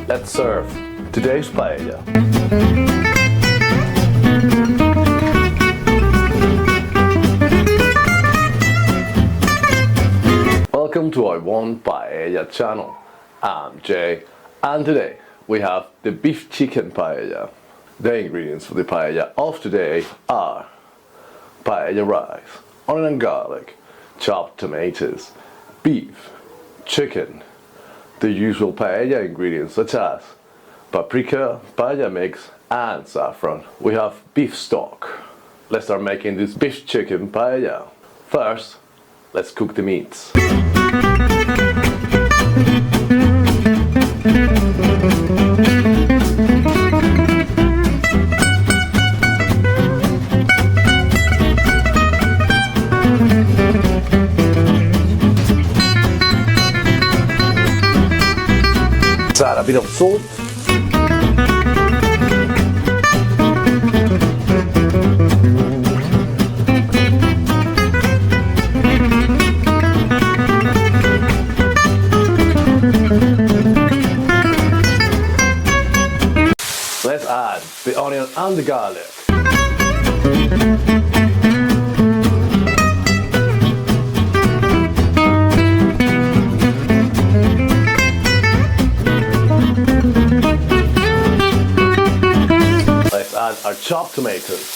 Let's serve today's paella. Welcome to our One Paella channel. I'm Jay, and today we have the beef chicken paella. The ingredients for the paella of today are paella rice, onion and garlic, chopped tomatoes, beef, chicken, the usual paella ingredients such as paprika, paella mix, and saffron. We have beef stock. Let's start making this beef chicken paella. First, let's cook the meats. Let's add a bit of salt. Let's add the onion and the garlic. Let's add our chopped tomatoes.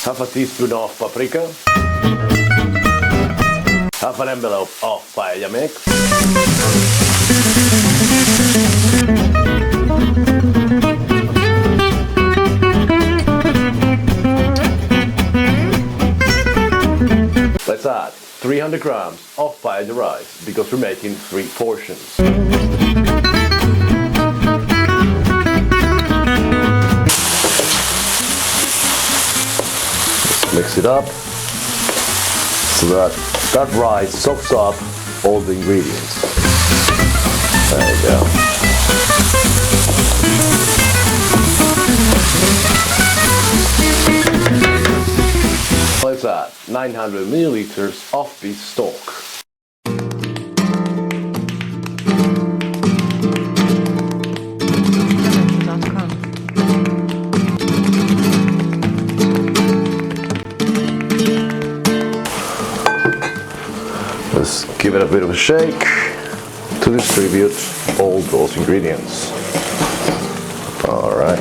Half a teaspoon of paprika. Half an envelope of paella mix. Let's add 300 grams of paella rice because we're making 3 portions. Let's mix it up so that rice soaks up all the ingredients. There you go. Let's add 900 milliliters of beef stock. Let's give it a bit of a shake to distribute all those ingredients. All right.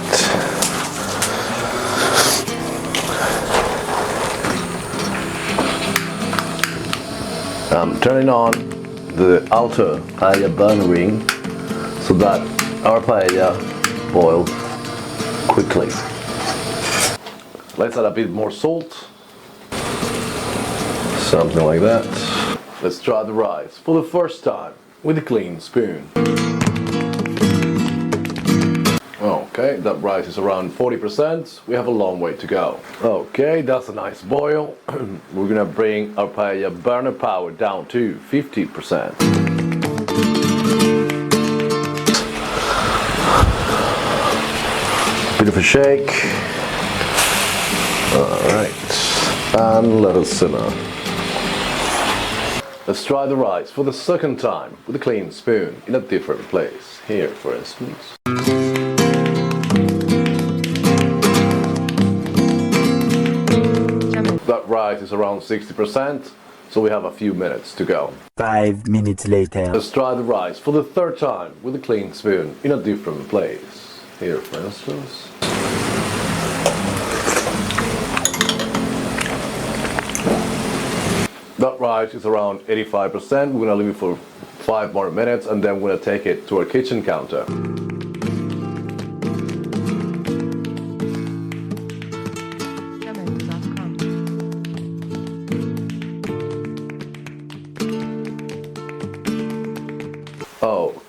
I'm turning on the outer paella burner ring so that our paella boils quickly. Let's add a bit more salt. Something like that. Let's try the rice for the first time with a clean spoon. Okay, that rice is around 40%. We have a long way to go. Okay, that's a nice boil. We're gonna bring our paella burner power down to 50%. Bit of a shake. Alright, and let it simmer. Let's try the rice for the second time with a clean spoon in a different place. Here, for instance. That rice is around 60%, so we have a few minutes to go. 5 minutes later. Let's try the rice for the third time with a clean spoon in a different place. Here, for instance. That rice is around 85%. We're gonna leave it for 5 more minutes and then we're gonna take it to our kitchen counter.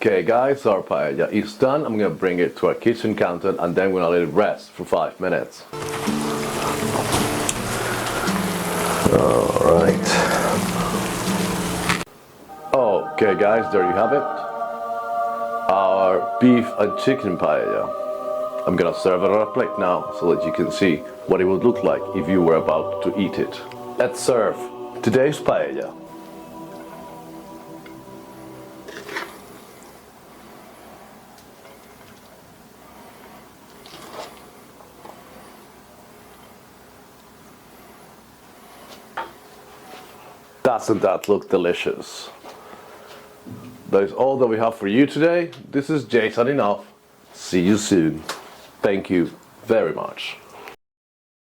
Okay guys, our paella is done. I'm gonna bring it to our kitchen counter and then we're gonna let it rest for 5 minutes. Alright. Okay guys, there you have it. Our beef and chicken paella. I'm gonna serve it on a plate now so that you can see what it would look like if you were about to eat it. let's serve today's paella. Doesn't that look delicious? That is all that we have for you today. This is Jay signing off. See you soon. Thank you very much.